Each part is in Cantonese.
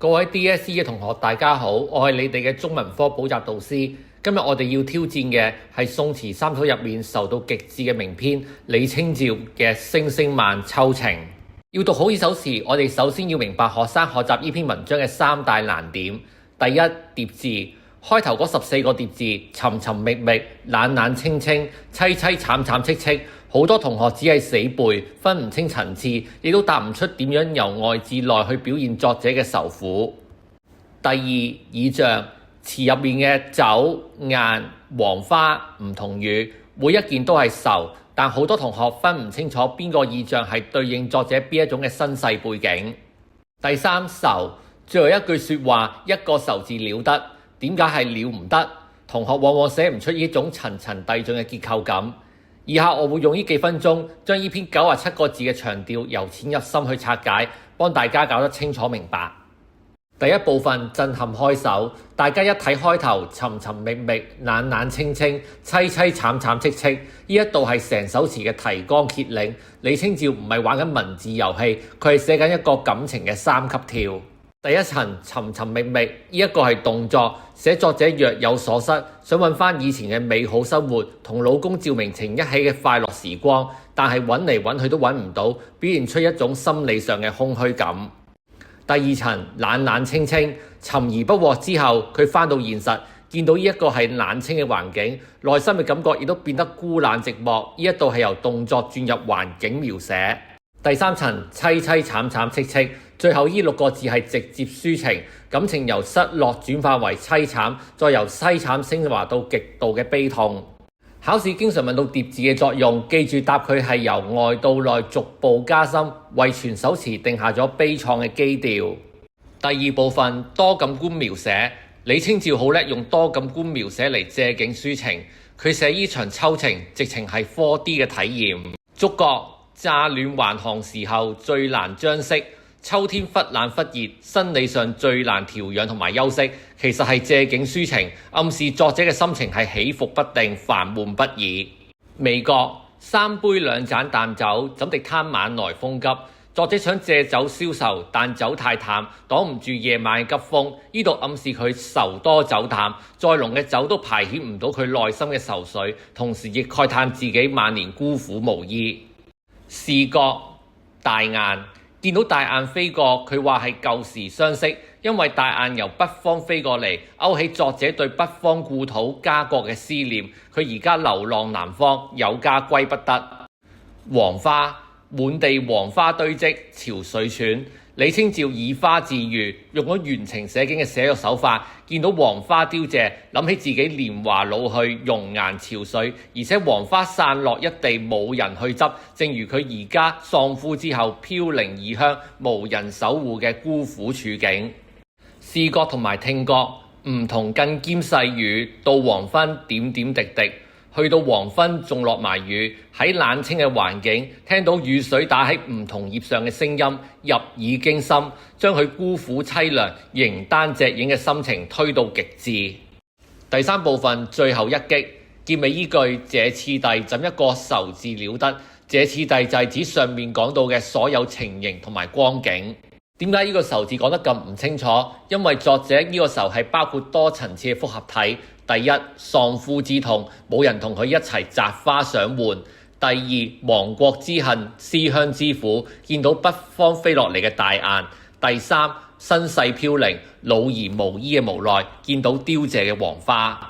各位 DSE 嘅同學，大家好，我係你哋嘅中文科補習導師。今日我哋要挑戰嘅係宋詞三首入面受到極致嘅名篇李清照嘅《聲聲慢秋情》。要讀好呢首詞，我哋首先要明白學生學習呢篇文章嘅三大難點。第一，疊字，開頭嗰14個疊字，尋尋覓覓、冷冷清清、淒淒慘慘戚戚，好多同學只係死背，分唔清層次，亦都答唔出點樣由外至內去表現作者嘅愁苦。第二，意象，詞入面嘅酒、雁、黃花唔同語，每一件都係愁，但好多同學分唔清楚邊個意象係對應作者邊一種嘅身世背景。第三，愁，最後一句說話一個愁字了得，點解係了唔得？同學往往寫唔出呢種層層遞進嘅結構感。以下我會用呢幾分鐘將呢篇97個字嘅長調由淺入深去拆解，幫大家搞得清楚明白。第一部分震撼開首，大家一睇開頭尋尋覓覓、冷冷清清、淒淒慘慘戚戚，呢一度係成首詞嘅提綱挈領。李清照唔係玩緊文字遊戲，佢係寫緊一個感情嘅三級跳。第一層尋尋覓覓，呢一個係動作，寫作者若有所失，想揾翻以前嘅美好生活，同老公趙明情一起嘅快樂時光，但係揾嚟揾去都揾唔到，表現出一種心理上嘅空虛感。第二層冷冷清清，尋而不獲之後，佢返到現實，見到呢一個係冷清嘅環境，內心嘅感覺亦都變得孤冷寂寞。呢一度係由動作轉入環境描寫。第三層淒淒慘慘戚戚，最後呢6個字係直接抒情，感情由失落轉化為淒慘，再由淒慘升華到極度嘅悲痛。考試經常問到疊字嘅作用，記住答佢係由外到內逐步加深，為全首詞定下咗悲愴嘅基調。第二部分多感官描寫，李清照好叻用多感官描寫嚟借景抒情，佢寫呢場秋情直情係 4D 嘅體驗。觸覺，乍暖還寒時候最難將息，秋天忽冷忽熱，生理上最難調養同埋休息，其實係借景抒情，暗示作者嘅心情係起伏不定、煩悶不已。味覺，三杯兩盞淡酒，怎敵貪晚來風急。作者想借酒消愁，但酒太淡，擋唔住夜晚嘅急風。呢度暗示佢愁多酒淡，再濃嘅酒都排遣唔到佢內心嘅愁緒，同時亦慨嘆自己晚年孤苦無依。視覺，大雁。見到大雁飛過，佢話係舊時相識，因為大雁由北方飛過嚟，勾起作者對北方故土家國嘅思念。佢而家流浪南方，有家歸不得。黃花，滿地黃花堆積，潮水喘。李清照以花自喻，用咗原情寫景嘅寫作手法，見到黃花凋謝，諗起自己年華老去，容顏憔悴，而且黃花散落一地，冇人去執，正如佢而家喪夫之後飄零異鄉，無人守護嘅孤苦處境。視覺同埋聽覺唔同，更兼細雨，到黃昏點點滴滴。去到黃昏仲落埋雨，喺冷清嘅環境聽到雨水打喺唔同葉上嘅聲音，入耳驚心，將佢孤苦凄涼、形單隻影嘅心情推到極致。第三部分最後一擊，結尾依句這次第怎一個愁字了得，這次第就係指上面講到嘅所有情形同埋光景。點解呢個愁字講得咁唔清楚？因為作者呢個愁係包括多層次嘅複合體。第一，喪夫之痛，冇人同佢一齊摘花賞玩；第二，亡國之恨，思鄉之苦，見到北方飛落嚟嘅大雁；第三，身世飄零，老而無依嘅無奈，見到凋謝嘅黃花。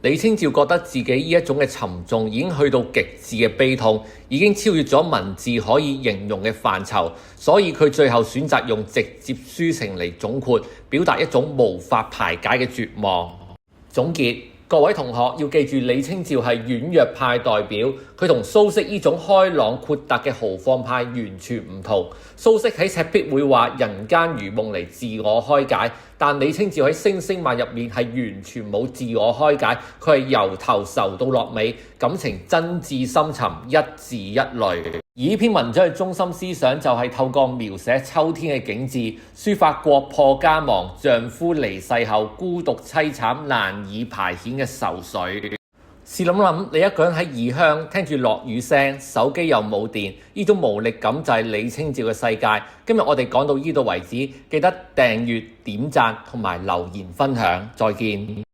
李清照覺得自己呢一種嘅沉重已經去到極致嘅悲痛，已經超越咗文字可以形容嘅範疇，所以佢最後選擇用直接抒情嚟總括，表達一種無法排解嘅絕望。總結，各位同學要記住，李清照係婉約派代表，佢同蘇軾呢種開朗豁達嘅豪放派完全唔同。蘇軾喺赤壁會話人間如夢嚟自我開解，但李清照喺聲聲慢入面係完全冇自我開解，佢係由頭愁到落尾，感情真摯深沉，一字一淚。而呢篇文章嘅中心思想就係透過描寫秋天嘅景致，抒發國破家亡、丈夫離世後孤獨凄慘難以排遣嘅愁緒。試諗諗，你一個人喺異鄉聽住落雨聲，手機又冇電，呢種無力感就係李清照嘅世界。今日我哋講到呢度為止，記得訂閱、點讚同埋留言分享，再見。